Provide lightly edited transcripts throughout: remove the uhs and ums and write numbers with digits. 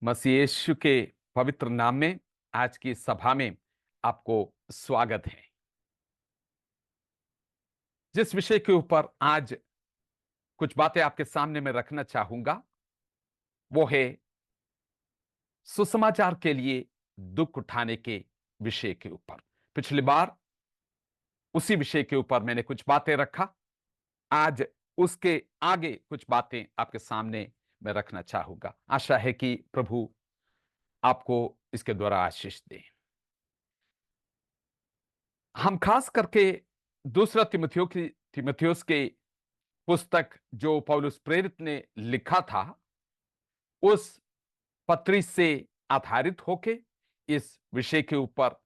मसीह यीशु के पवित्र नाम में आज की सभा में आपको स्वागत है। जिस विषय के ऊपर आज कुछ बातें आपके सामने मैं रखना चाहूंगा वो है सुसमाचार के लिए दुख उठाने के विषय के ऊपर। पिछली बार उसी विषय के ऊपर मैंने कुछ बातें रखा। आज उसके आगे कुछ बातें आपके सामने मैं रखना चाहूंगा। आशा है कि प्रभु आपको इसके द्वारा आशीष दे। हम खास करके दूसरा तिमुथियुस के पुस्तक जो पौलुस प्रेरित ने लिखा था उस पत्री से आधारित होके इस विषय के ऊपर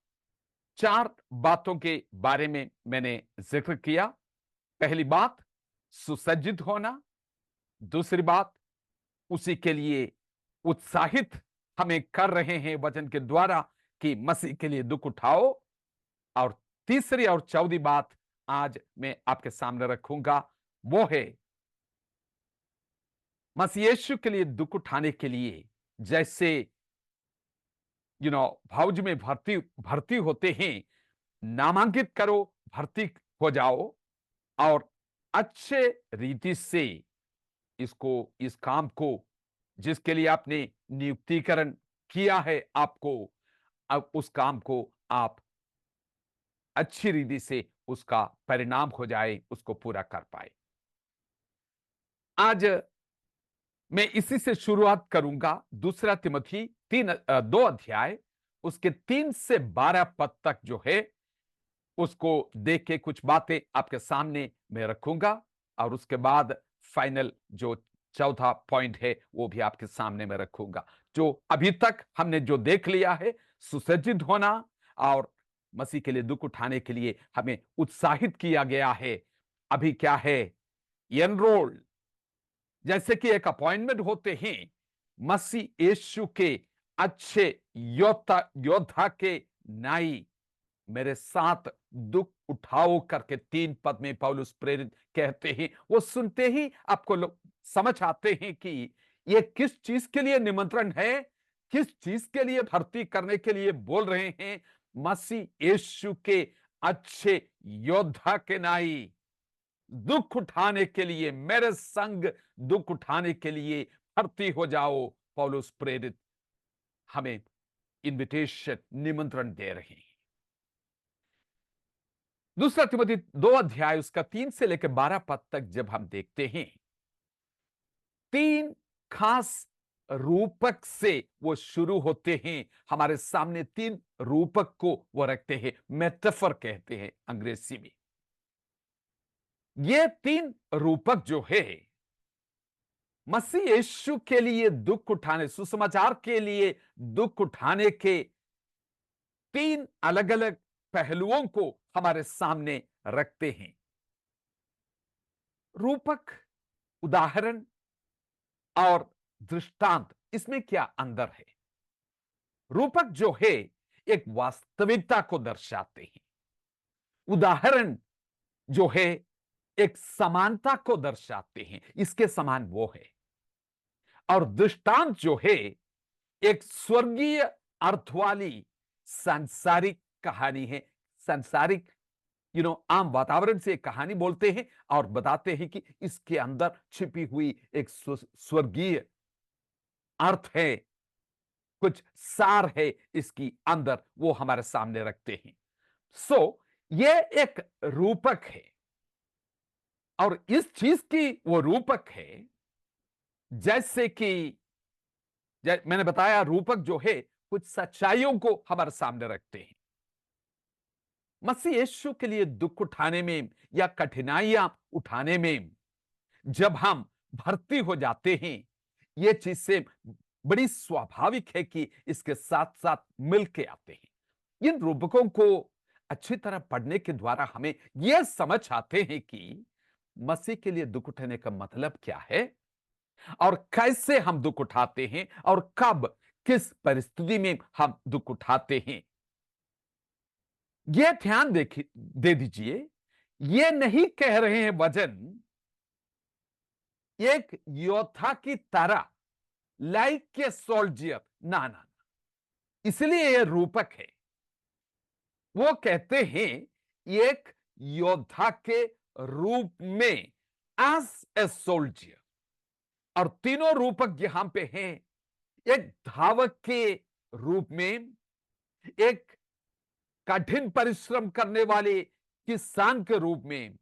चार बातों के बारे में मैंने जिक्र किया। पहली बात सुसज्जित होना, दूसरी बात उसी के लिए उत्साहित हमें कर रहे हैं वचन के द्वारा कि मसीह के लिए दुख उठाओ, और तीसरी और चौथी बात आज मैं आपके सामने रखूंगा वो है मसीह यीशु के लिए दुख उठाने के लिए जैसे फौज में भर्ती होते हैं, नामांकित करो, भर्ती हो जाओ और अच्छे रीति से इस काम को जिसके लिए आपने नियुक्तिकरण किया है आपको, अब उस काम को आप अच्छी रीति से उसका परिणाम हो जाए, उसको पूरा कर पाए। आज मैं इसी से शुरुआत करूंगा। दूसरा तिमोथी 2 अध्याय उसके 3 से 12 पद तक जो है उसको देख के कुछ बातें आपके सामने मैं रखूंगा और उसके बाद फाइनल जो चौथा पॉइंट है वो भी आपके सामने मैं रखूंगा। जो अभी तक हमने जो देख लिया है, सुसज्जित होना और मसीह के लिए दुख उठाने के लिए हमें उत्साहित किया गया है। अभी क्या है? एनरोल, जैसे कि एक अपॉइंटमेंट होते हैं मसीह यीशु के अच्छे योद्धा के नाई मेरे साथ दुख उठाओ करके 3 पद में पौलुस प्रेरित कहते हैं। वो सुनते ही आपको लोग समझ आते हैं कि ये किस चीज के लिए निमंत्रण है, किस चीज के लिए भर्ती करने के लिए बोल रहे हैं। मसीह यीशु के अच्छे योद्धा के नाई दुख उठाने के लिए, मेरे संग दुख उठाने के लिए भर्ती हो जाओ। पौलुस प्रेरित हमें इनविटेशन, निमंत्रण दे रहे हैं। दूसरा तिमोथी 2 अध्याय उसका 3 से लेकर 12 पद तक जब हम देखते हैं, 3 खास रूपक से वो शुरू होते हैं। हमारे सामने 3 रूपक को वो रखते हैं, मेटाफर कहते हैं अंग्रेजी में। ये 3 रूपक जो है मसीह यीशु के लिए दुख उठाने, सुसमाचार के लिए दुख उठाने के 3 अलग अलग पहलुओं को हमारे सामने रखते हैं। रूपक, उदाहरण और दृष्टांत, इसमें क्या अंतर है? रूपक जो है एक वास्तविकता को दर्शाते हैं। उदाहरण जो है एक समानता को दर्शाते हैं, इसके समान वो है। और दृष्टांत जो है एक स्वर्गीय अर्थ वाली सांसारिक कहानी है। सांसारिक आम वातावरण से एक कहानी बोलते हैं और बताते हैं कि इसके अंदर छिपी हुई एक स्वर्गीय अर्थ है, कुछ सार है इसकी अंदर, वो हमारे सामने रखते हैं। ये एक रूपक है और इस चीज की वो रूपक है जैसे कि मैंने बताया, रूपक जो है कुछ सच्चाइयों को हमारे सामने रखते हैं। मसीह यीशु के लिए दुख उठाने में या कठिनाइयां उठाने में जब हम भर्ती हो जाते हैं, ये चीज से बड़ी स्वाभाविक है कि इसके साथ साथ मिलके आते हैं। इन रूपकों को अच्छी तरह पढ़ने के द्वारा हमें यह समझ आते हैं कि मसीह के लिए दुख उठाने का मतलब क्या है और कैसे हम दुख उठाते हैं और कब, किस परिस्थिति में हम दुख उठाते हैं। यह ध्यान दे दीजिए, ये नहीं कह रहे हैं वचन एक योद्धा की तरह लाइक ए सोल्जियर, ना ना ना, इसलिए ये रूपक है। वो कहते हैं एक योद्धा के रूप में, एज ए सोल्जियर। और तीनों रूपक यहां पे हैं, एक धावक के रूप में, एक कठिन परिश्रम करने वाले किसान के रूप में,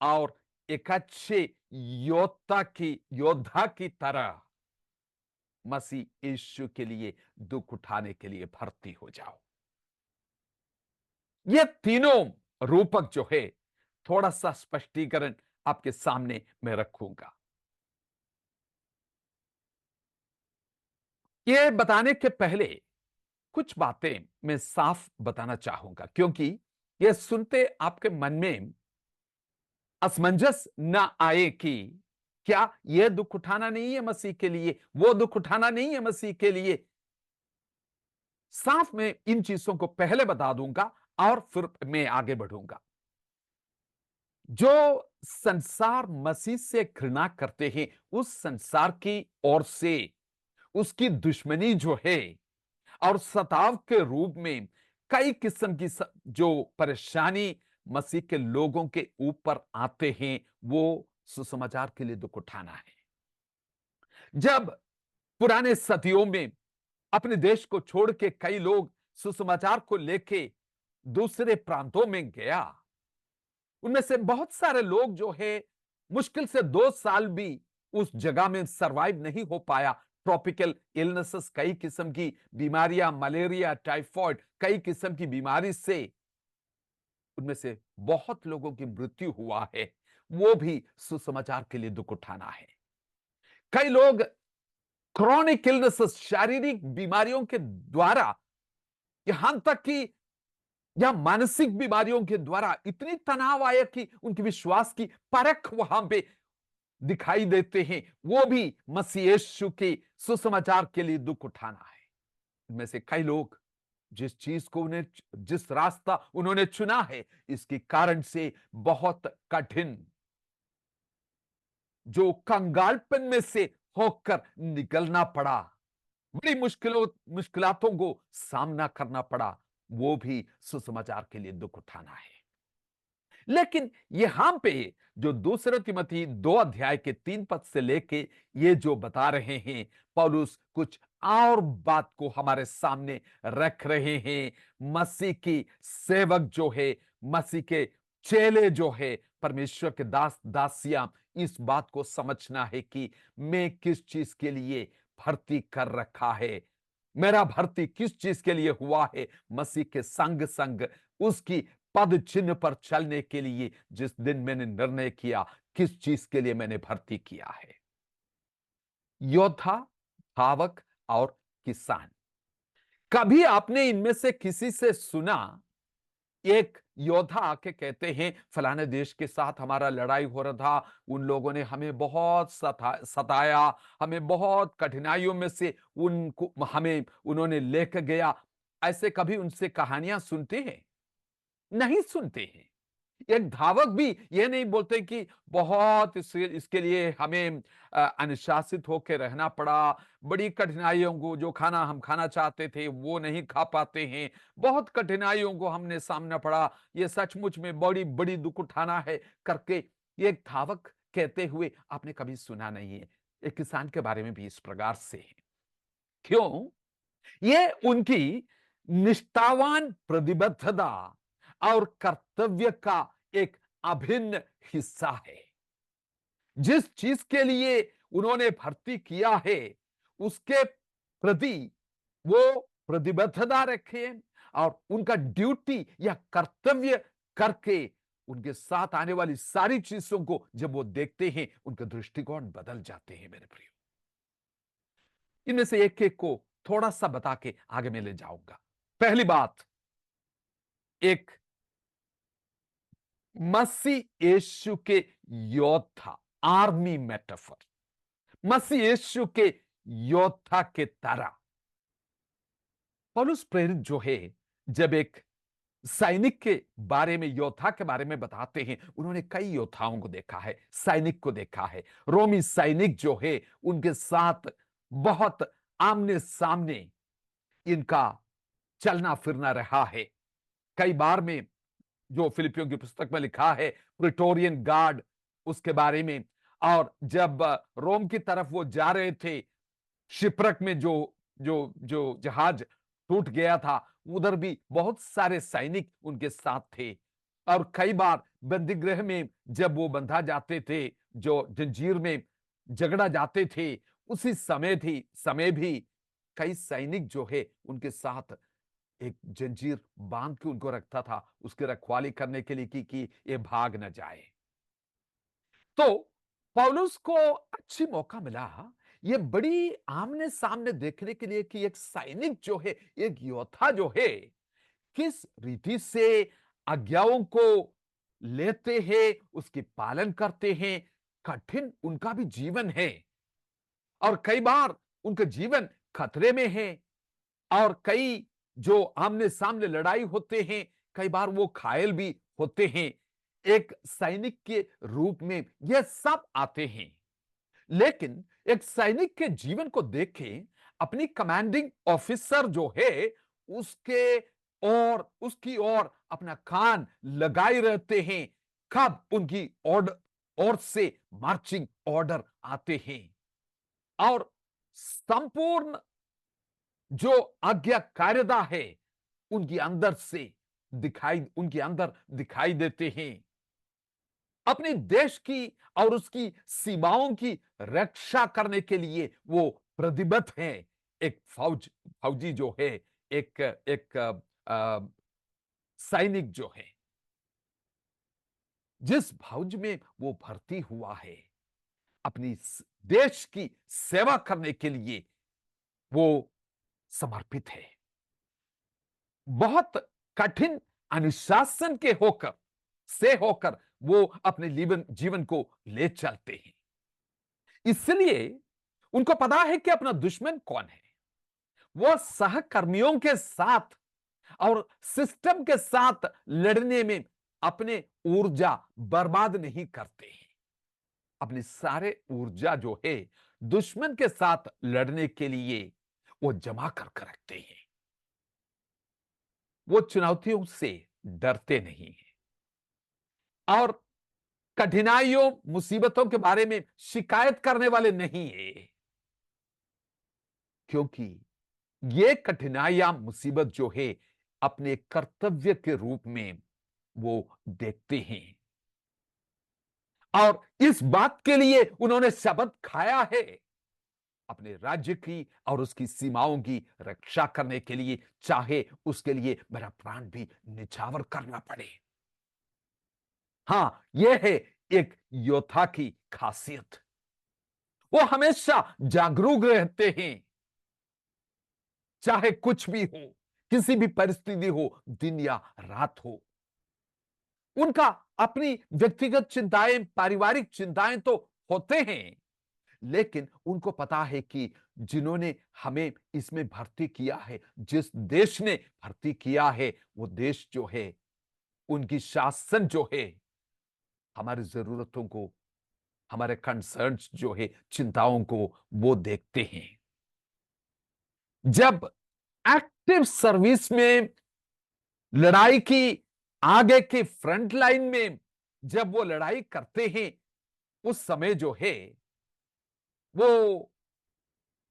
और एक अच्छे योद्धा की तरह मसीह यीशु के लिए दुख उठाने के लिए भर्ती हो जाओ। ये तीनों रूपक जो है, थोड़ा सा स्पष्टीकरण आपके सामने मैं रखूंगा। ये बताने के पहले कुछ बातें मैं साफ बताना चाहूंगा, क्योंकि ये सुनते आपके मन में असमंजस ना आए कि क्या यह दुख उठाना नहीं है मसीह के लिए, वो दुख उठाना नहीं है मसीह के लिए। साफ मैं इन चीजों को पहले बता दूंगा और फिर मैं आगे बढ़ूंगा। जो संसार मसीह से घृणा करते हैं, उस संसार की ओर से उसकी दुश्मनी जो है और सताव के रूप में कई किस्म की जो परेशानी मसीह के लोगों के ऊपर आते हैं, वो सुसमाचार के लिए दुख उठाना है। जब पुराने सदियों में अपने देश को छोड़ के कई लोग सुसमाचार को लेके दूसरे प्रांतों में गया, उनमें से बहुत सारे लोग जो है मुश्किल से 2 साल भी उस जगह में सरवाइव नहीं हो पाया। ट्रॉपिकल इलनेसेस, कई किस्म की बीमारियां, मलेरिया, टाइफॉइड, कई किस्म की बीमारी से उनमें से बहुत लोगों की मृत्यु हुआ है। वो भी सुसमाचार के लिए दुख उठाना है। कई लोग क्रॉनिक इलनेसेस, शारीरिक बीमारियों के द्वारा, यहां तक कि या मानसिक बीमारियों के द्वारा इतनी तनाव आया कि उनके विश्वास की परख वहां पे दिखाई देते हैं। वो भी मसीह यीशु के सुसमाचार के लिए दुख उठाना है। इनमें से कई लोग जिस चीज को उन्हें, जिस रास्ता उन्होंने चुना है, इसके कारण से बहुत कठिन, जो कंगालपन में से होकर निकलना पड़ा, बड़ी मुश्किलातों को सामना करना पड़ा, वो भी सुसमाचार के लिए दुख उठाना है। लेकिन यहां पे जो दूसरे तिमोथी 2 अध्याय के 3 पद से लेके ये जो बता रहे हैं, पौलुस कुछ और बात को हमारे सामने रख रहे हैं। मसीह की सेवक जो है, मसीह के चेले जो है, परमेश्वर के दास दासियां, इस बात को समझना है कि मैं किस चीज के लिए भर्ती कर रखा है, मेरा भर्ती किस चीज के लिए हुआ है। मसीह के संग संग उसकी पद चिन्ह पर चलने के लिए जिस दिन मैंने निर्णय किया, किस चीज के लिए मैंने भर्ती किया है। योद्धा, धावक और किसान। कभी आपने इनमें से किसी से सुना, एक योद्धा आके कहते हैं फलाने देश के साथ हमारा लड़ाई हो रहा था, उन लोगों ने हमें बहुत सताया, हमें बहुत कठिनाइयों में से उनको हमें उन्होंने लेकर गया। ऐसे कभी उनसे कहानियां सुनते हैं? नहीं सुनते हैं। एक धावक भी ये नहीं बोलते कि बहुत इसके लिए हमें अनुशासित होकर रहना पड़ा, बड़ी कठिनाइयों को, जो खाना हम खाना चाहते थे वो नहीं खा पाते हैं, बहुत कठिनाइयों को हमने सामना पड़ा, ये सचमुच में बड़ी बड़ी दुख उठाना है करके एक धावक कहते हुए आपने कभी सुना नहीं है। एक किसान के बारे में भी इस प्रकार से है। क्यों? ये उनकी निष्ठावान प्रतिबद्धता और कर्तव्य का एक अभिन्न हिस्सा है। जिस चीज के लिए उन्होंने भर्ती किया है, उसके प्रति वो प्रतिबद्धता रखे, और उनका ड्यूटी या कर्तव्य करके उनके साथ आने वाली सारी चीजों को जब वो देखते हैं, उनके दृष्टिकोण बदल जाते हैं। मेरे प्रियो, इनमें से एक एक को थोड़ा सा बता के आगे मैं ले जाऊंगा। पहली बात, एक मसीह यीशु के योद्धा, आर्मी मेटाफर, मसीह यीशु के योद्धा के तरह। पौलुस प्रेरित जो है, जब एक सैनिक के बारे में, योद्धा के बारे में बताते हैं, उन्होंने कई योद्धाओं को देखा है, सैनिक को देखा है। रोमी सैनिक जो है, उनके साथ बहुत आमने सामने इनका चलना फिरना रहा है। कई बार में जो फिलिपियों की पुस्तक में लिखा है प्रिटोरियन गार्ड, उसके बारे में। और जब रोम की तरफ वो जा रहे थे, शिपरक में जो जो जो जहाज टूट गया था, उधर भी बहुत सारे सैनिक उनके साथ थे। और कई बार बंदीगृह में जब वो बंधा जाते थे, जो जंजीर में झगड़ा जाते थे, उसी समय भी कई सैनिक जो है उनके साथ एक जंजीर बांध के उनको रखता था, उसकी रखवाली करने के लिए कि ये भाग न जाए। तो पौलुस को अच्छी मौका मिला ये बड़ी आमने सामने देखने के लिए कि एक सैनिक जो है, एक योद्धा जो है, किस रीति से आज्ञाओं को लेते हैं, उसकी पालन करते हैं। कठिन उनका भी जीवन है और कई बार उनका जीवन खतरे में है। और कई जो आमने सामने लड़ाई होते हैं, कई बार वो घायल भी होते हैं। एक सैनिक के रूप में ये सब आते हैं। लेकिन एक सैनिक के जीवन को देखें, अपनी कमांडिंग ऑफिसर जो है उसके और उसकी ओर अपना कान लगाए रहते हैं, कब उनकी ऑर्डर ओर से मार्चिंग ऑर्डर आते हैं। और संपूर्ण जो आज्ञाकारिता है उनके अंदर दिखाई देते हैं। अपने देश की और उसकी सीमाओं की रक्षा करने के लिए वो प्रतिबद्ध हैं। एक फौजी जो है, एक एक सैनिक जो है, जिस फौज में वो भर्ती हुआ है, अपनी देश की सेवा करने के लिए वो समर्पित है। बहुत कठिन अनुशासन के होकर वो अपने जीवन को ले चलते हैं। इसलिए उनको पता है कि अपना दुश्मन कौन है। वो सहकर्मियों के साथ और सिस्टम के साथ लड़ने में अपने ऊर्जा बर्बाद नहीं करते हैं। अपनी सारे ऊर्जा जो है दुश्मन के साथ लड़ने के लिए वो जमा कर रखते हैं। वो चुनौतियों से डरते नहीं हैं और कठिनाइयों मुसीबतों के बारे में शिकायत करने वाले नहीं है, क्योंकि ये कठिनाइयां मुसीबत जो है अपने कर्तव्य के रूप में वो देखते हैं। और इस बात के लिए उन्होंने शपथ खाया है, अपने राज्य की और उसकी सीमाओं की रक्षा करने के लिए, चाहे उसके लिए मेरा प्राण भी निछावर करना पड़े। हां, यह है एक योद्धा की खासियत। वो हमेशा जागरूक रहते हैं, चाहे कुछ भी हो, किसी भी परिस्थिति हो, दिन या रात हो। उनका अपनी व्यक्तिगत चिंताएं, पारिवारिक चिंताएं तो होते हैं, लेकिन उनको पता है कि जिन्होंने हमें इसमें भर्ती किया है, जिस देश ने भर्ती किया है, वो देश जो है, उनकी शासन जो है, हमारी जरूरतों को, हमारे कंसर्न्स जो है, चिंताओं को वो देखते हैं। जब एक्टिव सर्विस में लड़ाई की आगे के फ्रंट लाइन में जब वो लड़ाई करते हैं, उस समय जो है वो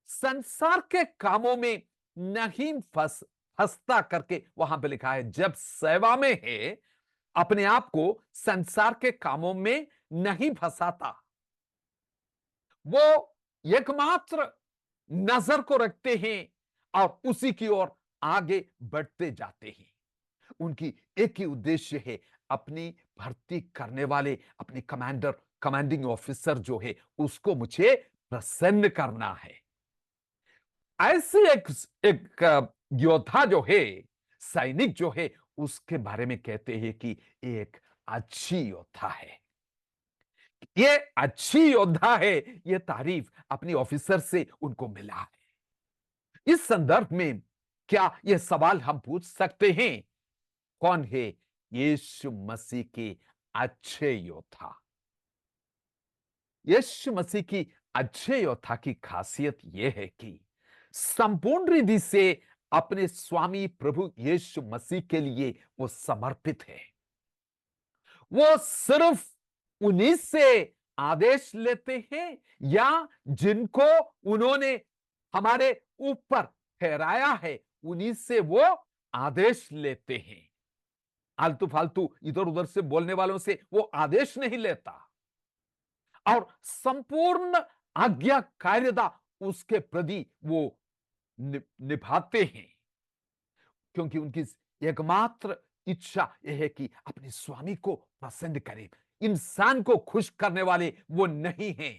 संसार के कामों में नहीं फंसता करके वहां पे लिखा है। जब सेवा में है, अपने आप को संसार के कामों में नहीं फंसाता। वो एकमात्र नजर को रखते हैं और उसी की ओर आगे बढ़ते जाते हैं। उनकी एक ही उद्देश्य है, अपनी भर्ती करने वाले अपने कमांडिंग ऑफिसर जो है उसको मुझे प्रसन्न करना है। ऐसे एक योद्धा जो है, सैनिक जो है, उसके बारे में कहते हैं कि एक अच्छी योद्धा है। ये अच्छी योद्धा है, ये तारीफ अपनी ऑफिसर से उनको मिला है। इस संदर्भ में क्या यह सवाल हम पूछ सकते हैं, कौन है यीशु मसीह के अच्छे योद्धा? यीशु मसीह की अच्छे योद्धा की खासियत यह है कि संपूर्ण रिधि से अपने स्वामी प्रभु यीशु मसीह के लिए वो समर्पित है। वो सिर्फ उन्हीं से आदेश लेते हैं या जिनको उन्होंने हमारे ऊपर ठहराया है उन्हीं से वो आदेश लेते हैं। आलतू फालतू इधर उधर से बोलने वालों से वो आदेश नहीं लेता और संपूर्ण आज्ञाकारिता उसके प्रति वो निभाते हैं, क्योंकि उनकी एकमात्र इच्छा यह है कि अपने स्वामी को पसंद करें। इंसान को खुश करने वाले वो नहीं हैं।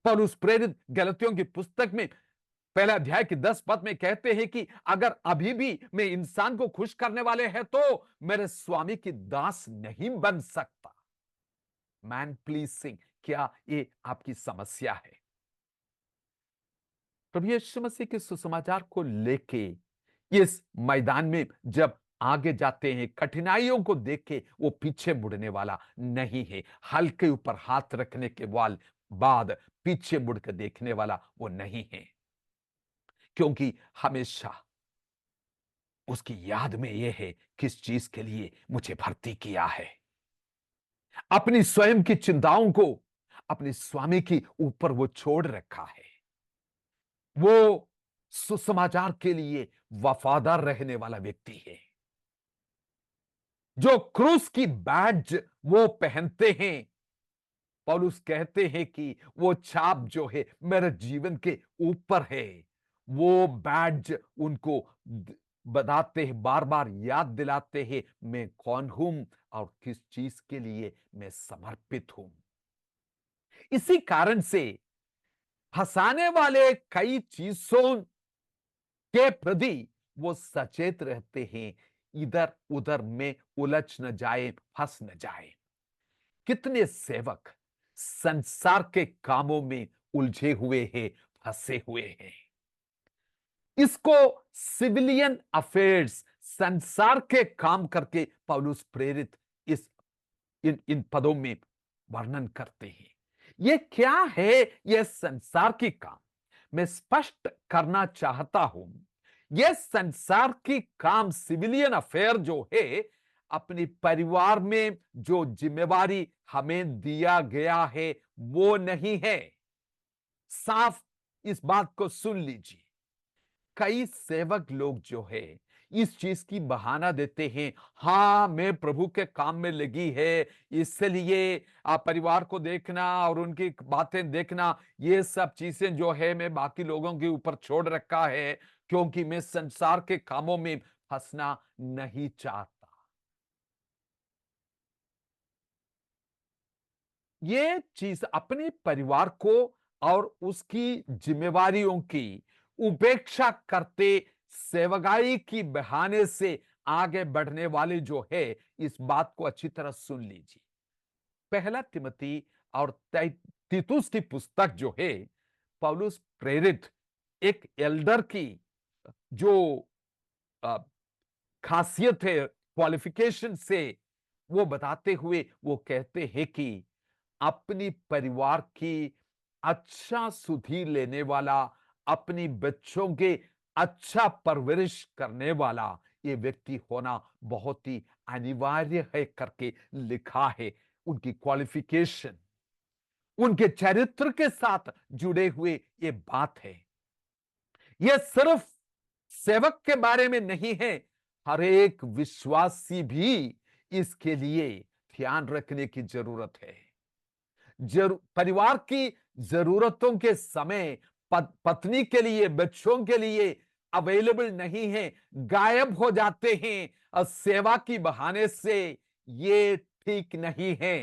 पौलुस प्रेरित गलतियों की पुस्तक में पहला अध्याय के 10 पद में कहते हैं कि अगर अभी भी मैं इंसान को खुश करने वाले हैं तो मेरे स्वामी की दास नहीं बन सकता। मैन प्लीजिंग, क्या ये आपकी समस्या है? प्रभु यीशु मसीह के सुसमाचार को लेके इस मैदान में जब आगे जाते हैं, कठिनाइयों को देख के वो पीछे मुड़ने वाला नहीं है। हल्के ऊपर हाथ रखने के बाद पीछे मुड़ के देखने वाला वो नहीं है, क्योंकि हमेशा उसकी याद में यह है किस चीज के लिए मुझे भर्ती किया है। अपनी स्वयं की चिंताओं को अपने स्वामी के ऊपर वो छोड़ रखा है। वो सुसमाचार के लिए वफादार रहने वाला व्यक्ति है। जो क्रूस की बैज वो पहनते हैं, पौलुस कहते हैं कि वो छाप जो है मेरे जीवन के ऊपर है। वो बैज उनको बताते हैं, बार बार याद दिलाते हैं मैं कौन हूं और किस चीज के लिए मैं समर्पित हूं। इसी कारण से फंसाने वाले कई चीजों के प्रति वो सचेत रहते हैं, इधर उधर में उलझ न जाए, फंस न जाए। कितने सेवक संसार के कामों में उलझे हुए हैं, फंसे हुए हैं। इसको सिविलियन अफेयर्स, संसार के काम करके पौलुस प्रेरित इस इन पदों में वर्णन करते हैं। ये क्या है? यह संसार की काम मैं स्पष्ट करना चाहता हूं। यह संसार की काम, सिविलियन अफेयर जो है, अपने परिवार में जो जिम्मेवारी हमें दिया गया है वो नहीं है। साफ इस बात को सुन लीजिए। कई सेवक लोग जो है इस चीज की बहाना देते हैं, हाँ मैं प्रभु के काम में लगी है, इसलिए परिवार को देखना और उनकी बातें देखना ये सब चीजें जो है मैं बाकी लोगों के ऊपर छोड़ रखा है, क्योंकि मैं संसार के कामों में फंसना नहीं चाहता। ये चीज अपने परिवार को और उसकी जिम्मेवारियों की उपेक्षा करते सेवकाई की बहाने से आगे बढ़ने वाले जो है, इस बात को अच्छी तरह सुन लीजिए। पहला तिमोथी और तीतुस की पुस्तक जो है, पौलुस प्रेरित एक एल्डर की जो अ, खासियत है, क्वालिफिकेशन से वो बताते हुए वो कहते हैं कि अपनी परिवार की अच्छा सुधि लेने वाला, अपनी बच्चों के अच्छा परवरिश करने वाला ये व्यक्ति होना बहुत ही अनिवार्य है करके लिखा है। उनकी क्वालिफिकेशन उनके चरित्र के साथ जुड़े हुए ये बात है। यह सिर्फ सेवक के बारे में नहीं है, हर एक विश्वासी भी इसके लिए ध्यान रखने की जरूरत है। परिवार की जरूरतों के समय पत्नी के लिए, बच्चों के लिए अवेलेबल नहीं है, गायब हो जाते हैं और सेवा की बहाने से, ये ठीक नहीं है।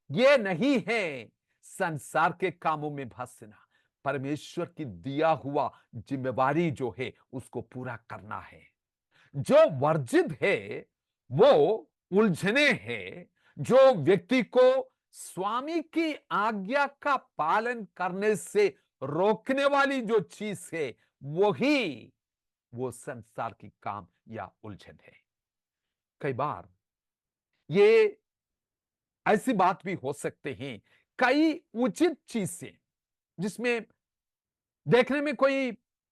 ये नहीं है संसार के कामों में फंसना। परमेश्वर की दिया हुआ जिम्मेवारी जो है उसको पूरा करना है। जो वर्जित है वो उलझने हैं। जो व्यक्ति को स्वामी की आज्ञा का पालन करने से रोकने वाली जो चीज है वही वो संसार की काम या उलझन है। कई बार ये ऐसी बात भी हो सकते हैं, कई उचित चीजें जिसमें देखने में कोई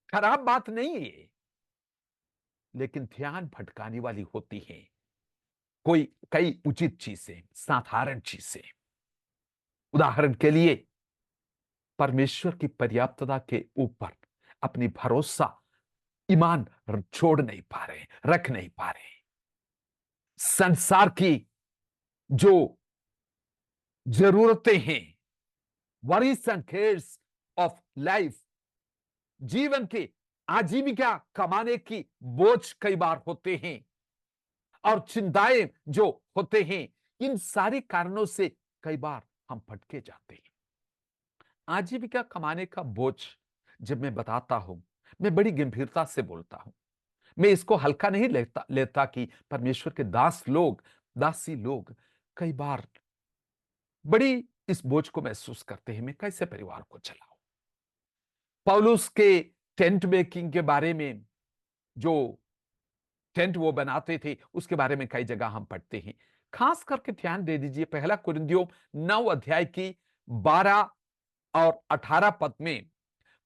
खराब बात नहीं है, लेकिन ध्यान भटकाने वाली होती है। कोई कई उचित चीजें, साधारण चीजें, उदाहरण के लिए परमेश्वर की पर्याप्तता के ऊपर अपनी भरोसा, ईमान छोड़ नहीं पा रहे, रख नहीं पा रहे। संसार की जो जरूरतें हैं, worries and cares of life, जीवन की आजीविका कमाने की बोझ कई बार होते हैं, और चिंताएं जो होते हैं, इन सारे कारणों से कई बार हम भटके जाते हैं। आजीविका कमाने का बोझ जब मैं बताता हूं, मैं बड़ी गंभीरता से बोलता हूं। मैं इसको हल्का नहीं लेता कि परमेश्वर के दास लोग, दासी लोग कई बार बड़ी इस बोझ को महसूस करते हैं, मैं कैसे परिवार को चलाऊं। पौलुस के टेंट मेकिंग के बारे में, जो टेंट वो बनाते थे, उसके बारे में कई जगह हम पढ़ते हैं। खास करके ध्यान दे दीजिए, पहला कुरिन्थियों 9 अध्याय की 12 और 18 पद में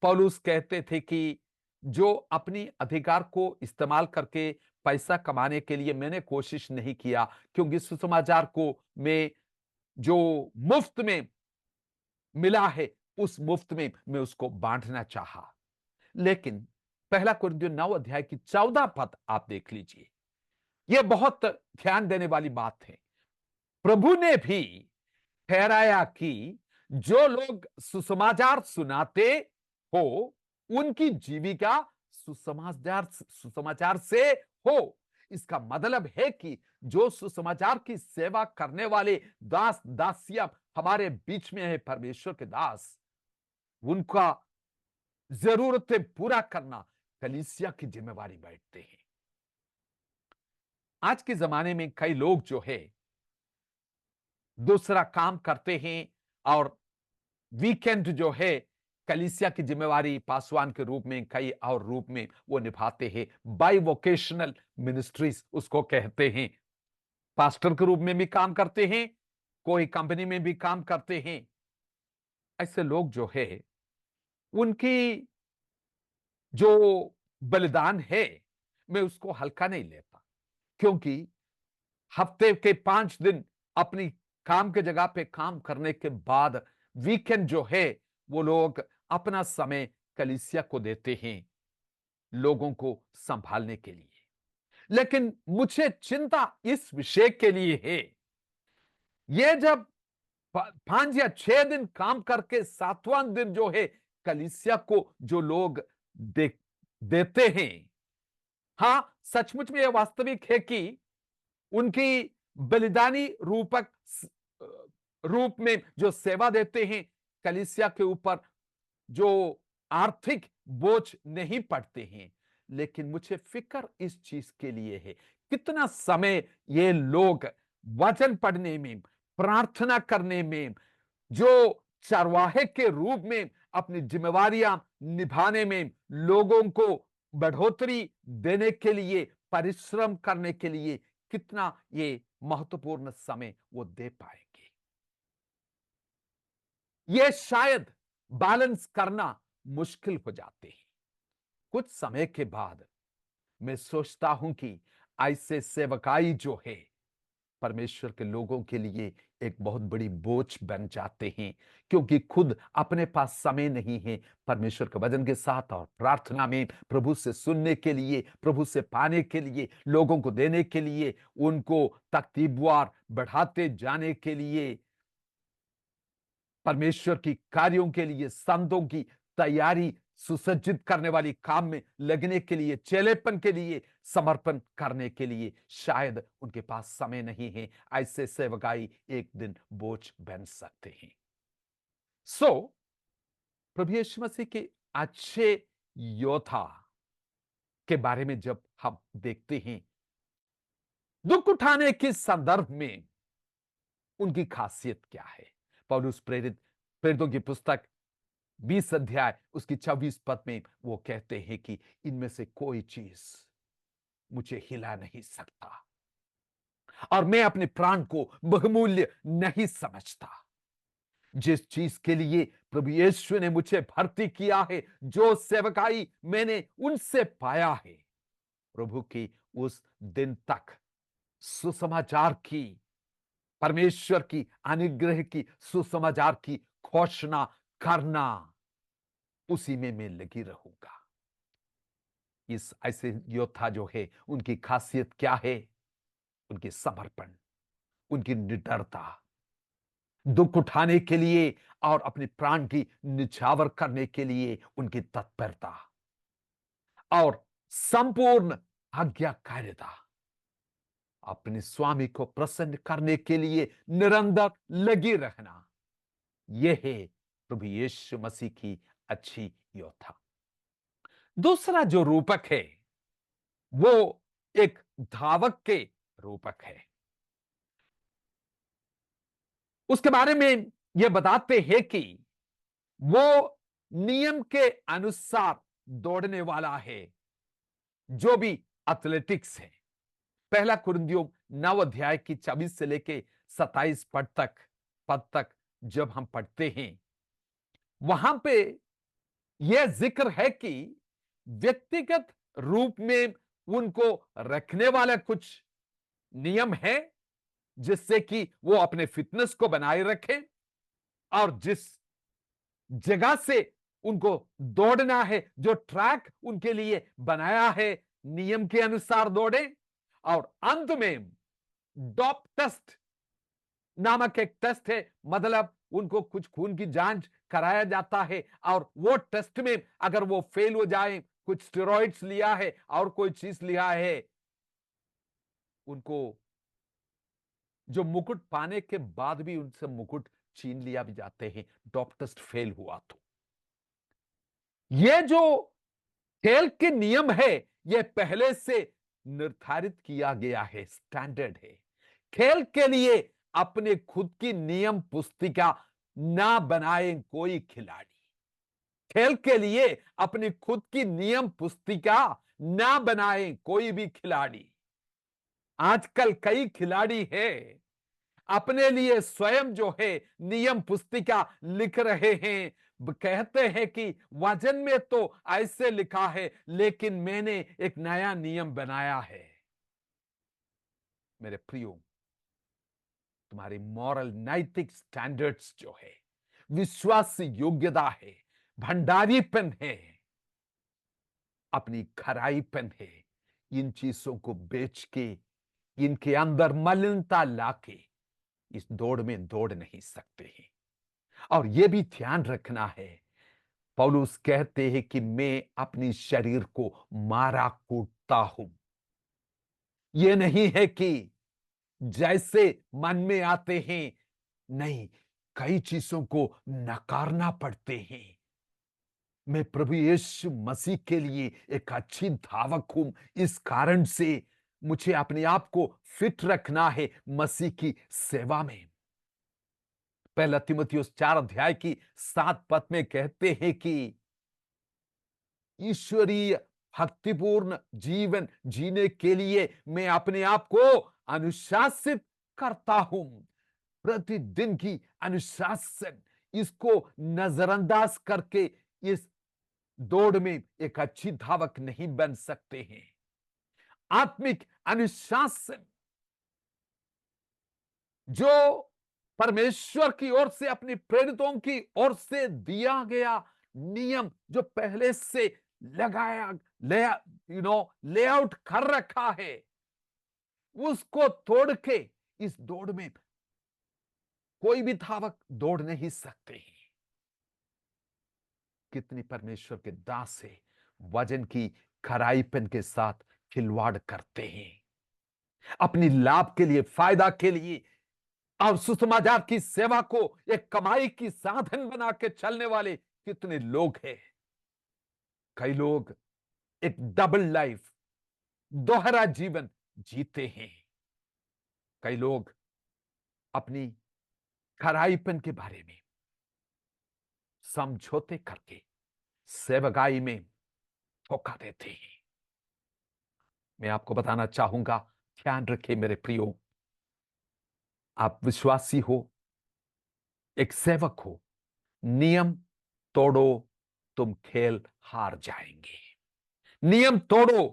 पौलुस कहते थे कि जो अपनी अधिकार को इस्तेमाल करके पैसा कमाने के लिए मैंने कोशिश नहीं किया, क्योंकि सुसमाचार को मैं जो मुफ्त में मिला है, उस मुफ्त में मैं उसको बांटना चाहा। लेकिन पहला कुरिन्थियों 9 अध्याय की 14 पद आप देख लीजिए, यह बहुत ध्यान देने वाली बात है। प्रभु ने भी ठहराया कि जो लोग सुसमाचार सुनाते हो, उनकी जीविका सुसमाचार सुसमाचार से हो। इसका मतलब है कि जो सुसमाचार की सेवा करने वाले दास दासियां हमारे बीच में है, परमेश्वर के दास, उनका जरूरतें पूरा करना कलीसिया की जिम्मेवारी बैठते हैं। आज के जमाने में कई लोग जो है दूसरा काम करते हैं, और वीकेंड जो है कलीसिया की जिम्मेवारी पासवान के रूप में, कई और रूप में वो निभाते हैं। बाई वोकेशनल मिनिस्ट्रीज उसको कहते हैं। पास्टर के रूप में भी काम करते हैं, कोई कंपनी में भी काम करते हैं। ऐसे लोग जो है, उनकी जो बलिदान है, मैं उसको हल्का नहीं लेता, क्योंकि हफ्ते के 5 दिन अपनी काम के जगह पे काम करने के बाद वीकेंड जो है, वो लोग अपना समय कलीसिया को देते हैं, लोगों को संभालने के लिए। लेकिन मुझे चिंता इस विषय के लिए है, ये जब 5 या 6 दिन काम करके 7वां दिन जो है कलीसिया को जो लोग दे, देते हैं, हां, सचमुच में यह वास्तविक है कि उनकी बलिदानी रूपक रूप में जो सेवा देते हैं, कलीसिया के ऊपर जो आर्थिक बोझ नहीं पड़ते हैं। लेकिन मुझे फिक्र इस चीज के लिए है, कितना समय ये लोग वचन पढ़ने में, प्रार्थना करने में, जो चरवाहे के रूप में अपनी जिम्मेवारियां निभाने में, लोगों को बढ़ोतरी देने के लिए, परिश्रम करने के लिए, कितना ये महत्वपूर्ण समय वो दे पाएंगे। ये शायद बैलेंस करना मुश्किल हो जाते हैं। कुछ समय के बाद मैं सोचता हूं कि ऐसे सेवकाई जो है, परमेश्वर के लोगों के लिए एक बहुत बड़ी बोझ बन जाते हैं, क्योंकि खुद अपने पास समय नहीं है परमेश्वर के वचन के साथ और प्रार्थना में प्रभु से सुनने के लिए, प्रभु से पाने के लिए, लोगों को देने के लिए, उनको तकतीबवार बढ़ाते जाने के लिए, परमेश्वर की कार्यों के लिए, संतों की तैयारी सुसज्जित करने वाली काम में लगने के लिए, चेलेपन के लिए, समर्पण करने के लिए शायद उनके पास समय नहीं है। ऐसे सेवकाई एक दिन बोझ बन सकते हैं। सो प्रभु यीशु मसीह के अच्छे योद्धा के बारे में जब हम देखते हैं, दुख उठाने के संदर्भ में उनकी खासियत क्या है। पौलुस प्रेरितों की पुस्तक 20 अध्याय उसकी 26 पद में वो कहते हैं कि इनमें से कोई चीज मुझे हिला नहीं सकता, और मैं अपने प्राण को बहुमूल्य नहीं समझता। जिस चीज के लिए प्रभु यीशु ने मुझे भर्ती किया है, जो सेवकाई मैंने उनसे पाया है, प्रभु की उस दिन तक सुसमाचार की, परमेश्वर की अनुग्रह की सुसमाचार की घोषणा करना, उसी में मैं लगी रहूंगा। इस ऐसे योद्धा जो है, उनकी खासियत क्या है? उनकी समर्पण, उनकी निडरता, दुख उठाने के लिए और अपने प्राण की निछावर करने के लिए उनकी तत्परता और संपूर्ण आज्ञाकारिता, अपने स्वामी को प्रसन्न करने के लिए निरंतर लगी रहना, यह है प्रभु यीशु मसीह की अच्छी योद्धा। दूसरा जो रूपक है, वो एक धावक के रूपक है। उसके बारे में यह बताते हैं कि वो नियम के अनुसार दौड़ने वाला है, जो भी एथलेटिक्स है। पहला कुरिन्थियों 9 अध्याय की 24 से लेके 27 पद तक जब हम पढ़ते हैं, वहां पे यह जिक्र है कि व्यक्तिगत रूप में उनको रखने वाला कुछ नियम है, जिससे कि वो अपने फिटनेस को बनाए रखें, और जिस जगह से उनको दौड़ना है, जो ट्रैक उनके लिए बनाया है, नियम के अनुसार दौड़े। और अंत में डॉप टेस्ट नामक एक टेस्ट है, मतलब उनको कुछ खून की जांच कराया जाता है, और वो टेस्ट में अगर वो फेल हो जाए, कुछ स्टेरॉइड्स लिया है और कोई चीज लिया है, उनको जो मुकुट पाने के बाद भी उनसे मुकुट छीन लिया भी जाते हैं, डॉप टेस्ट फेल हुआ तो। ये जो खेल के नियम है, यह पहले से निर्धारित किया गया है, स्टैंडर्ड है। खेल के लिए अपने खुद की नियम पुस्तिका ना बनाए कोई खिलाड़ी। खेल के लिए अपनी खुद की नियम पुस्तिका ना बनाए कोई भी खिलाड़ी। आजकल कई खिलाड़ी है, अपने लिए स्वयं जो है नियम पुस्तिका लिख रहे हैं, कहते हैं कि वचन में तो ऐसे लिखा है, लेकिन मैंने एक नया नियम बनाया है। मेरे प्रियो, तुम्हारी मॉरल नैतिक स्टैंडर्ड्स जो है, विश्वास योग्यता है, भंडारीपन है, अपनी खराईपन है, इन चीजों को बेच के, इनके अंदर मलिनता लाके इस दौड़ में दौड़ नहीं सकते हैं। और यह भी ध्यान रखना है, पौलुस कहते हैं कि मैं अपनी शरीर को मारा कूटता हूं। यह नहीं है कि जैसे मन में आते हैं, नहीं, कई चीजों को नकारना पड़ते हैं। मैं प्रभु यीशु मसीह के लिए एक अच्छी धावक हूं, इस कारण से मुझे अपने आप को फिट रखना है मसीह की सेवा में। पहला तीमुथियुस 4 अध्याय की 7 पद में कहते हैं कि ईश्वरीय भक्तिपूर्ण जीवन जीने के लिए मैं अपने आप को अनुशासित करता हूं। प्रतिदिन की अनुशासन, इसको नजरअंदाज करके इस दौड़ में एक अच्छी धावक नहीं बन सकते हैं। आत्मिक अनुशासन जो परमेश्वर की ओर से, अपनी प्रेरितों की ओर से दिया गया नियम, जो पहले से लगाया लेआउट कर रखा है, उसको तोड़ के इस दौड़ में कोई भी धावक दौड़ नहीं सकते हैं। कितनी परमेश्वर के दास है, वजन की खराईपन के साथ खिलवाड़ करते हैं, अपनी लाभ के लिए, फायदा के लिए, और सुसमाचार की सेवा को एक कमाई की साधन बना के चलने वाले कितने लोग हैं। कई लोग एक डबल लाइफ, दोहरा जीवन जीते हैं। कई लोग अपनी खराईपन के बारे में समझौते करके सेवकाई में धोखा देते हैं। मैं आपको बताना चाहूंगा, ध्यान रखिए मेरे प्रियो, आप विश्वासी हो, एक सेवक हो, नियम तोड़ो, तुम खेल हार जाएंगे। नियम तोड़ो,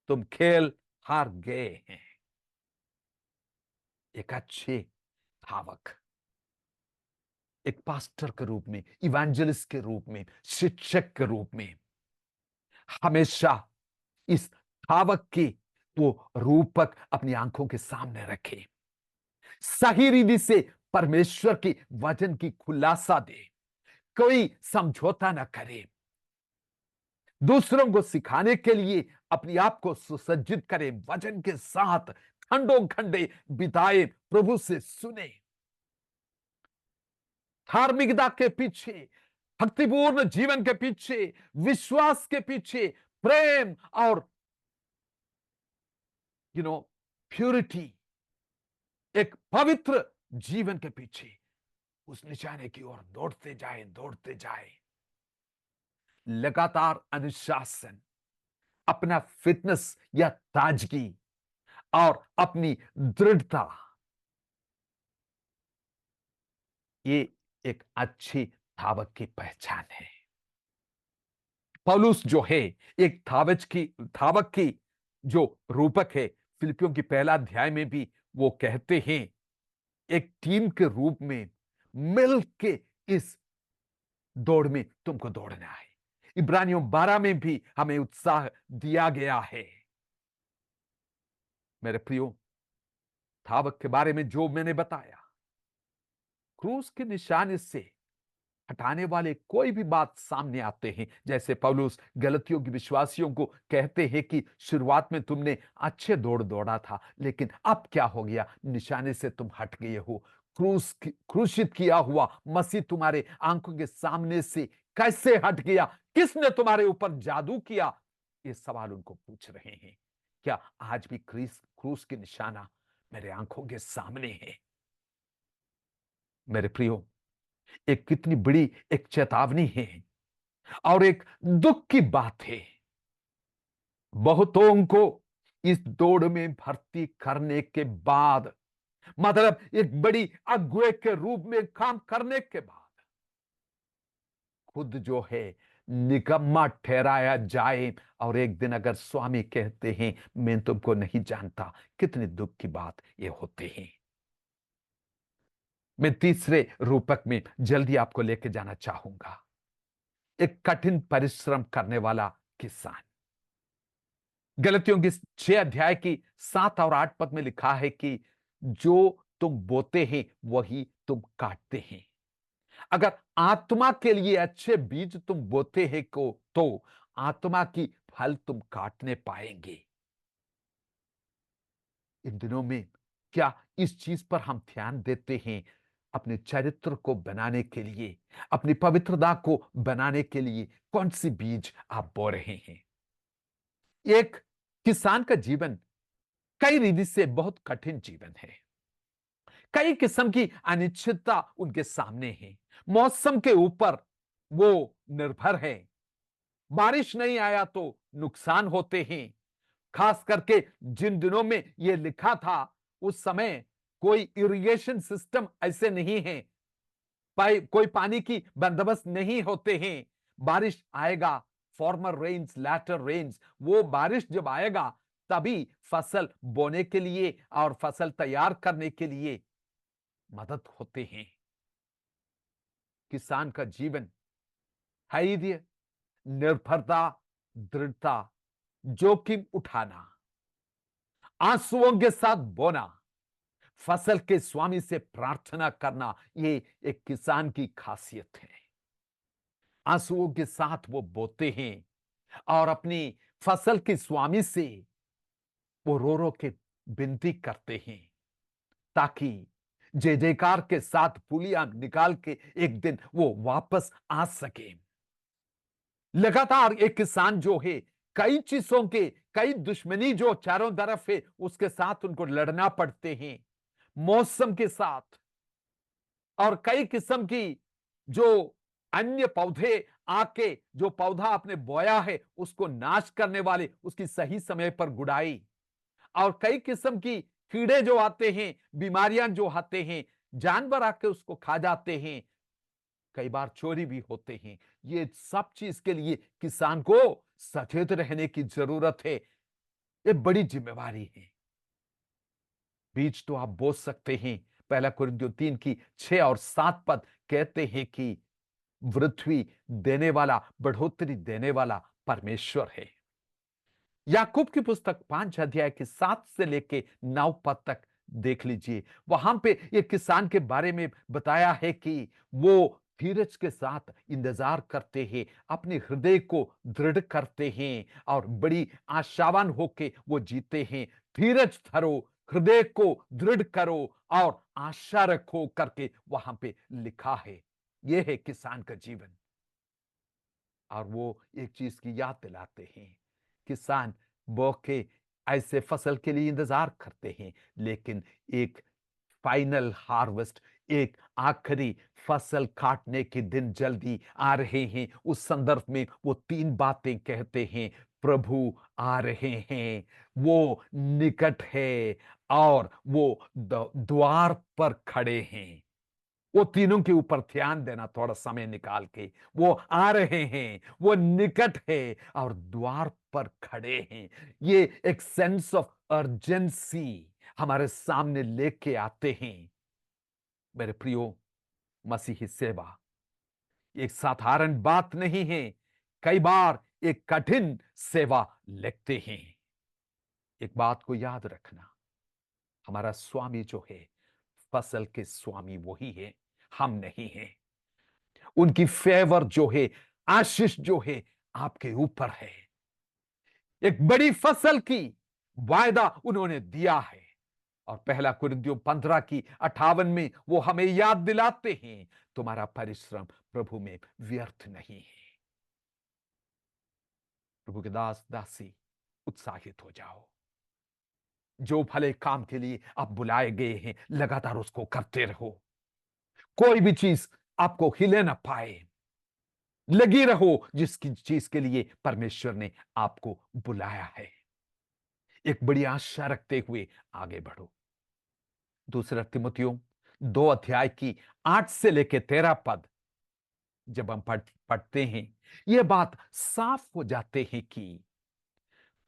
तुम खेल हार गए हैं। एक अच्छे धावक, एक पास्टर के रूप में, इवेंजलिस्ट के रूप में, शिक्षक के रूप में हमेशा इस धावक की वो रूपक अपनी आंखों के सामने रखे। सही रीति से परमेश्वर की वचन की खुलासा दे, कोई समझौता ना करे, दूसरों को सिखाने के लिए अपने आप को सुसज्जित करे, वचन के साथ खंडों खंडे बिताए, प्रभु से सुने। धार्मिकता के पीछे, भक्तिपूर्ण जीवन के पीछे, विश्वास के पीछे, प्रेम और प्यूरिटी, एक पवित्र जीवन के पीछे उस निशाने की ओर दौड़ते जाए, दौड़ते जाए। लगातार अनुशासन, अपना फिटनेस या ताजगी और अपनी दृढ़ता, ये एक अच्छी धावक की पहचान है। पौलुस जो है एक धावक की जो रूपक है, फिलिपियों की पहला अध्याय में भी वो कहते हैं एक टीम के रूप में मिल के इस दौड़ में तुमको दौड़ना है। इब्रानियों 12 में भी हमें उत्साह दिया गया है। मेरे प्रियो, धावक के बारे में जो मैंने बताया, क्रूस के निशान से हटाने वाले कोई भी बात सामने आते हैं, जैसे पौलुस गलतियों की विश्वासियों को कहते हैं कि शुरुआत में तुमने अच्छे दौड़ दौड़ा था, लेकिन अब क्या हो गया, निशाने से तुम हट गए हो। क्रूसित किया हुआ मसीह तुम्हारे आंखों के सामने से कैसे हट गया, किसने तुम्हारे ऊपर जादू किया, ये सवाल उनको पूछ रहे हैं। क्या आज भी क्रूस की निशाना मेरे आंखों के सामने है? मेरे प्रियो, एक कितनी बड़ी एक चेतावनी है और एक दुख की बात है। बहुतों को इस दौड़ में भर्ती करने के बाद, मतलब एक बड़ी अगुए के रूप में काम करने के बाद, खुद जो है निकम्मा ठहराया जाए और एक दिन अगर स्वामी कहते हैं मैं तुमको नहीं जानता, कितनी दुख की बात ये होती है। मैं तीसरे रूपक में जल्दी आपको लेके जाना चाहूंगा। एक कठिन परिश्रम करने वाला किसान। गलतियों की 6 अध्याय की 7 और 8 पद में लिखा है कि जो तुम बोते हैं वही तुम काटते हैं। अगर आत्मा के लिए अच्छे बीज तुम बोते हैं को तो आत्मा की फल तुम काटने पाएंगे। इन दिनों में क्या इस चीज पर हम ध्यान देते हैं? अपने चरित्र को बनाने के लिए, अपनी पवित्रता को बनाने के लिए कौन सी बीज आप बो रहे हैं? एक किसान का जीवन कई रीति से बहुत कठिन जीवन है। कई किस्म की अनिश्चितता उनके सामने है। मौसम के ऊपर वो निर्भर है। बारिश नहीं आया तो नुकसान होते हैं। खास करके जिन दिनों में ये लिखा था उस समय कोई इरिगेशन सिस्टम ऐसे नहीं है, कोई पानी की बंदोबस्त नहीं होते हैं। बारिश आएगा, फॉर्मर रेन्स लैटर रेन्स, वो बारिश जब आएगा तभी फसल बोने के लिए और फसल तैयार करने के लिए मदद होते हैं। किसान का जीवन धैर्य, निर्भरता, दृढ़ता, जोखिम उठाना, आंसुओं के साथ बोना, फसल के स्वामी से प्रार्थना करना, ये एक किसान की खासियत है। आंसुओं के साथ वो बोते हैं और अपनी फसल के स्वामी से वो रो रो के विनती करते हैं ताकि जय जयकार के साथ पुलियां निकाल के एक दिन वो वापस आ सके। लगातार एक किसान जो है कई चीजों के, कई दुश्मनी जो चारों तरफ है उसके साथ उनको लड़ना पड़ते हैं, मौसम के साथ, और कई किस्म की जो अन्य पौधे आके जो पौधा आपने बोया है उसको नाश करने वाले, उसकी सही समय पर गुड़ाई, और कई किस्म की कीड़े जो आते हैं, बीमारियां जो आते हैं, जानवर आके उसको खा जाते हैं। कई बार चोरी भी होते हैं। ये सब चीज के लिए किसान को सचेत रहने की जरूरत है। ये बड़ी जिम्मेवारी है। बीज तो आप बो सकते हैं। पहला कुरिन्थियों 3 की 6 और 7 पद कहते हैं कि पृथ्वी देने वाला, बढ़ोतरी देने वाला परमेश्वर है। याकूब की पुस्तक 5 अध्याय के 7 से लेके 9 पद तक देख लीजिए। वहां पे ये किसान के बारे में बताया है कि वो धीरज के साथ इंतजार करते हैं, अपने हृदय को दृढ़ करते हैं और बड़ी आशावान होके वो जीते हैं। धीरज धरो, हृदय को दृढ़ करो और आशा रखो करके वहां पे लिखा है। यह है किसान का जीवन। और वो एक चीज की याद दिलाते हैं, किसान बो के ऐसे फसल के लिए इंतजार करते हैं, लेकिन एक फाइनल हार्वेस्ट, एक आखिरी फसल काटने के दिन जल्दी आ रहे हैं। उस संदर्भ में वो 3 बातें कहते हैं। प्रभु आ रहे हैं, वो निकट है और वो द्वार पर खड़े हैं। वो तीनों के ऊपर ध्यान देना थोड़ा समय निकाल के। वो आ रहे हैं, वो निकट है और द्वार पर खड़े हैं। ये एक सेंस ऑफ अर्जेंसी हमारे सामने लेके आते हैं। मेरे प्रियो, मसीही सेवा एक साधारण बात नहीं है। कई बार एक कठिन सेवा लगते हैं। एक बात को याद रखना, हमारा स्वामी जो है, फसल के स्वामी वही है, हम नहीं हैं। उनकी फेवर जो है, आशीष जो है, आपके ऊपर है। एक बड़ी फसल की वायदा उन्होंने दिया है। और पहला कुरिन्थियों 15 की 58 में वो हमें याद दिलाते हैं, तुम्हारा परिश्रम प्रभु में व्यर्थ नहीं है। प्रभु के दास दासी, उत्साहित हो जाओ। जो भले काम के लिए आप बुलाए गए हैं, लगातार उसको करते रहो। कोई भी चीज आपको हिले ना पाए। लगी रहो जिसकी चीज के लिए परमेश्वर ने आपको बुलाया है। एक बड़ी आशा रखते हुए आगे बढ़ो। दूसरा तिमुथियों 2 अध्याय की 8 से लेके 13 पद जब हम पढ़ते हैं, यह बात साफ हो जाते हैं कि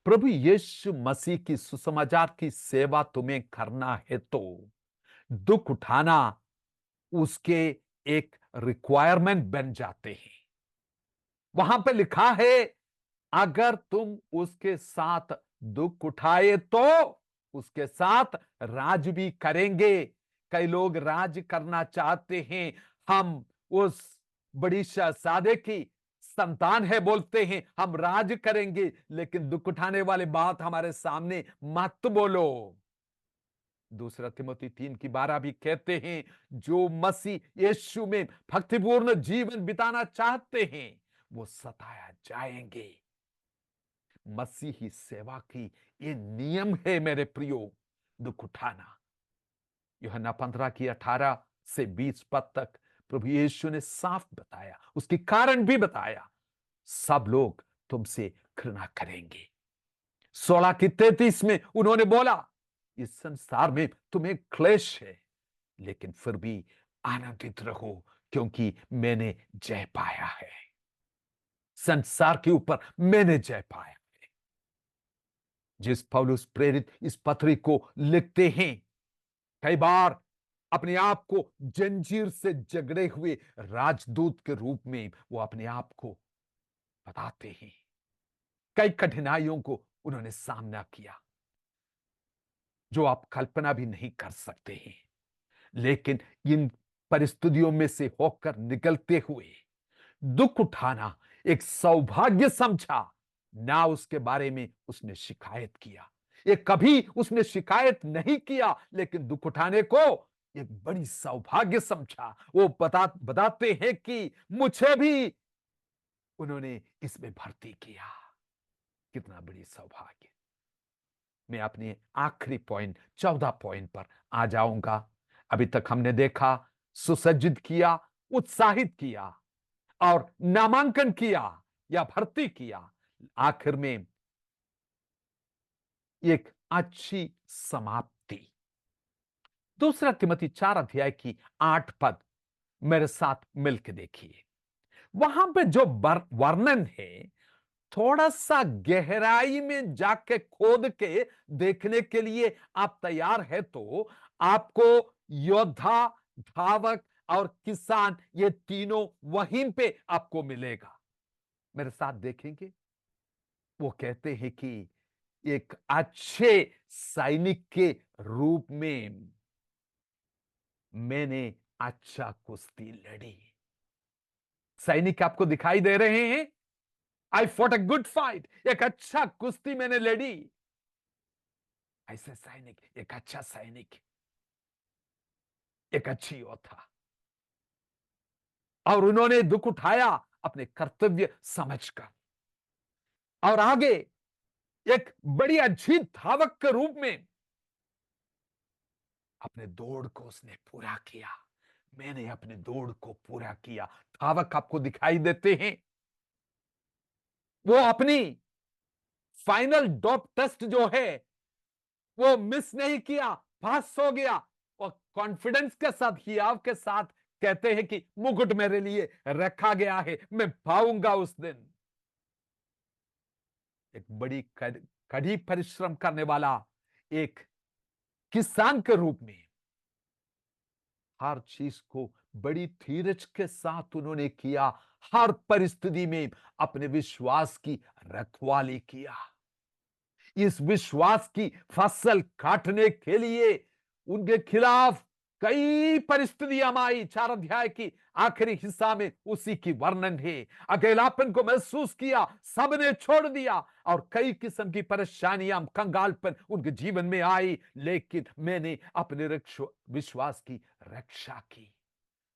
प्रभु यीशु मसीह की सुसमाचार की सेवा तुम्हें करना है तो दुख उठाना उसके एक रिक्वायरमेंट बन जाते हैं। वहां पे लिखा है, अगर तुम उसके साथ दुख उठाए तो उसके साथ राज भी करेंगे। कई लोग राज करना चाहते हैं। हम उस बड़ी शहजादे की संतान है, बोलते हैं हम राज करेंगे, लेकिन दुख उठाने वाली बात हमारे सामने मत बोलो। दूसरा तिमोथी 3 की 12 भी कहते हैं, जो मसीह यीशु में भक्तिपूर्ण जीवन बिताना चाहते हैं वो सताया जाएंगे। मसीही सेवा की ये नियम है मेरे प्रियो, दुख उठाना। यूहन्ना 15 की 18 से 20 पद तक प्रभु यीशु ने साफ बताया, उसके कारण भी बताया, सब लोग तुमसे घृणा करेंगे। 16 की 33 में उन्होंने बोला, इस संसार में तुम्हें क्लेश है, लेकिन फिर भी आनंदित रहो, क्योंकि मैंने जय पाया है। संसार के ऊपर मैंने जय पाया। जिस पौलुस प्रेरित इस पत्री को लिखते हैं, कई बार अपने आप को जंजीर से जकड़े हुए राजदूत के रूप में वो अपने आप को बताते हैं। कई कठिनाइयों को उन्होंने सामना किया जो आप कल्पना भी नहीं कर सकते हैं, लेकिन इन परिस्थितियों में से होकर निकलते हुए दुख उठाना एक सौभाग्य समझा। ना उसके बारे में उसने शिकायत किया, ये कभी उसने शिकायत नहीं किया, लेकिन दुख उठाने को एक बड़ी सौभाग्य समझा। वो बताते हैं कि मुझे भी उन्होंने इसमें भर्ती किया। कितना बड़ी सौभाग्य। मैं अपने आखिरी पॉइंट 14 पॉइंट पर आ जाऊंगा। अभी तक हमने देखा, सुसज्जित किया, उत्साहित किया और नामांकन किया या भर्ती किया। आखिर में एक अच्छी समाप्ति। दूसरा तिमोथी 4 अध्याय की 8 पद मेरे साथ मिलकर देखिए। वहां पे जो वर्णन है, थोड़ा सा गहराई में जाके खोद के देखने के लिए आप तैयार है तो आपको योद्धा, धावक और किसान, ये तीनों वहीं पे आपको मिलेगा। मेरे साथ देखेंगे। वो कहते हैं कि एक अच्छे सैनिक के रूप में मैंने अच्छा कुश्ती लड़ी। सैनिक आपको दिखाई दे रहे हैं। आई फॉट अ गुड फाइट, एक अच्छा कुश्ती मैंने लड़ी। ऐसे सैनिक, एक अच्छा सैनिक, एक अच्छी योद्धा। और उन्होंने दुख उठाया अपने कर्तव्य समझकर। और आगे एक बड़ी अच्छी धावक के रूप में अपने दौड़ को उसने पूरा किया। मैंने अपने दौड़ को पूरा किया। धावक आपको दिखाई देते हैं, वो अपनी फाइनल डॉप टेस्ट जो है वो मिस नहीं किया, पास हो गया। और कॉन्फिडेंस के साथ, हियाव के साथ कहते हैं कि मुकुट मेरे लिए रखा गया है, मैं पाऊंगा उस दिन। एक बड़ी कड़ी परिश्रम करने वाला एक किसान के रूप में हर चीज को बड़ी धीरज के साथ उन्होंने किया। हर परिस्थिति में अपने विश्वास की रखवाली किया। इस विश्वास की फसल काटने के लिए उनके खिलाफ कई परिस्थितियां आई। 4 अध्याय की आखिरी हिस्सा में उसी की वर्णन है। अकेलापन को महसूस किया, सबने छोड़ दिया और कई किस्म की परेशानियां, कंगालपन उनके जीवन में आई, लेकिन मैंने अपने विश्वास की रक्षा की।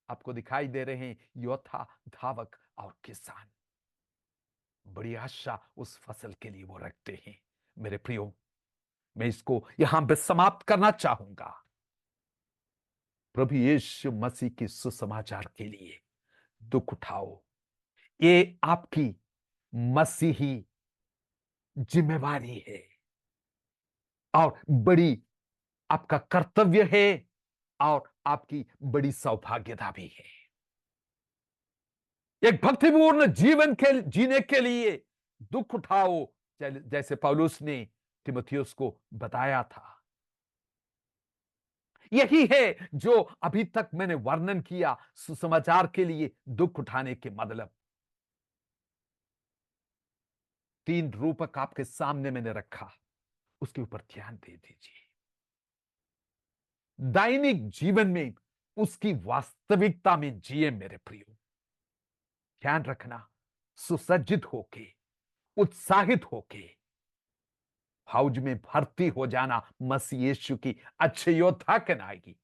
आपको दिखाई दे रहे हैं योद्धा, धावक और किसान। बड़ी आशा उस फसल के लिए वो रखते हैं। मेरे प्रियो, मैं इसको यहां पे समाप्त करना चाहूंगा। प्रभु यीशु मसीह की सुसमाचार के लिए दुख उठाओ। ये आपकी मसीही जिम्मेवारी है और बड़ी आपका कर्तव्य है और आपकी बड़ी सौभाग्यता भी है। एक भक्तिपूर्ण जीवन के जीने के लिए दुख उठाओ, जैसे पौलुस ने तिमुथियुस को बताया था। यही है जो अभी तक मैंने वर्णन किया सुसमाचार के लिए दुख उठाने के मतलब। 3 रूपक आपके सामने मैंने रखा, उसके ऊपर ध्यान दे दीजिए। दैनिक जीवन में उसकी वास्तविकता में जिए मेरे प्रियो। ध्यान रखना, सुसज्जित होके, उत्साहित होके फौज में भर्ती हो जाना मसीह यीशु की अच्छे योद्धा कहलाएगी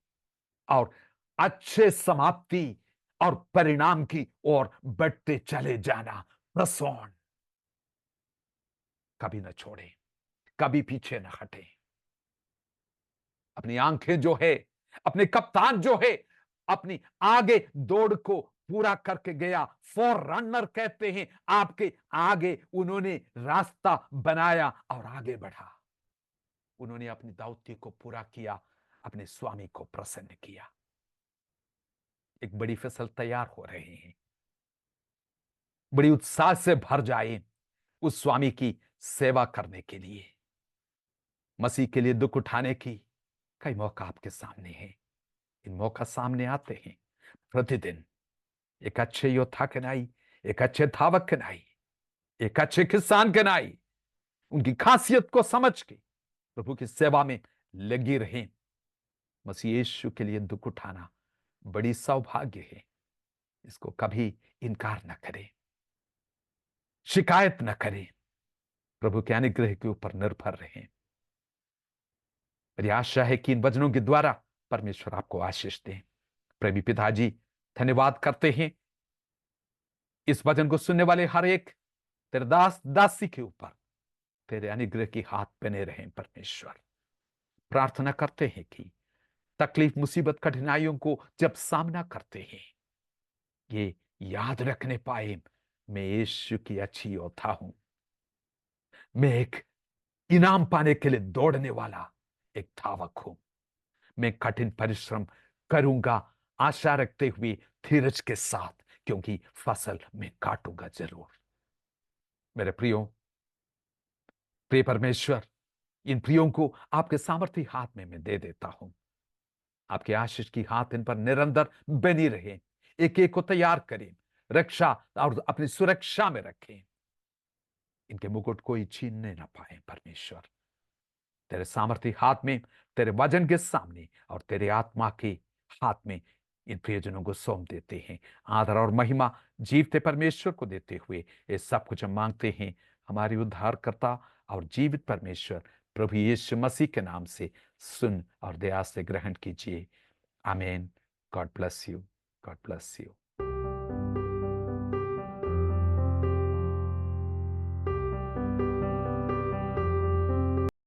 और अच्छे समाप्ति और परिणाम की ओर बढ़ते चले जाना। प्रसन्न, कभी न छोड़े, कभी पीछे न हटे। अपनी आंखें जो है, अपने कप्तान जो है, अपनी आगे दौड़ को पूरा करके गया। फॉर रनर कहते हैं, आपके आगे उन्होंने रास्ता बनाया और आगे बढ़ा। उन्होंने अपनी दाऊदी को पूरा किया, अपने स्वामी को प्रसन्न किया। एक बड़ी फसल तैयार हो रही है। बड़ी उत्साह से भर जाए उस स्वामी की सेवा करने के लिए। मसीह के लिए दुख उठाने की कई मौका आपके सामने हैं। इन मौका सामने आते हैं प्रतिदिन। एक अच्छे योद्धा के नाई, एक अच्छे धावक के नाई, एक अच्छे किसान के नाई, उनकी खासियत को समझ के प्रभु की सेवा में लगी रहें। मसीह यीशु के लिए दुख उठाना बड़ी सौभाग्य है। इसको कभी इनकार न करें, शिकायत न करें। प्रभु के अनुग्रह के ऊपर निर्भर रहें। मेरी आशा है कि इन वचनों के द्वारा परमेश्वर आपको आशीष दें। प्रेमी पिताजी, धन्यवाद करते हैं इस वचन को सुनने वाले हर एक तेरे दास दासी के ऊपर तेरे अनुग्रह की हाथ बने रहें। परमेश्वर, प्रार्थना करते हैं कि तकलीफ, मुसीबत, कठिनाइयों को जब सामना करते हैं, ये याद रखने पाए, मैं यीशु की अच्छी योद्धा हूं। मैं एक इनाम पाने के लिए दौड़ने वाला एक धावक हूं। मैं कठिन परिश्रम करूंगा आशा रखते हुए धीरज के साथ, क्योंकि फसल मैं काटूंगा जरूर। मेरे प्रिय परमेश्वर, इन प्रियों को आपके सामर्थ्य हाथ में मैं दे देता हूं। आपके आशीष की हाथ इन पर निरंतर बनी रहे। एक एक को तैयार करें, रक्षा और अपनी सुरक्षा में रखें। इनके मुकुट कोई छीनने ना पाए परमेश्वर। तेरे सामर्थ्य हाथ में, तेरे वजन के सामने और तेरे आत्मा के हाथ में इन प्रियजनों को सौंप देते हैं। आदर और महिमा जीवते परमेश्वर को देते हुए ये सब कुछ हम मांगते हैं हमारे उद्धारकर्ता और जीवित परमेश्वर प्रभु यीशु मसीह के नाम से सुन और दया से ग्रहण कीजिए। आमीन। God bless you. God bless you.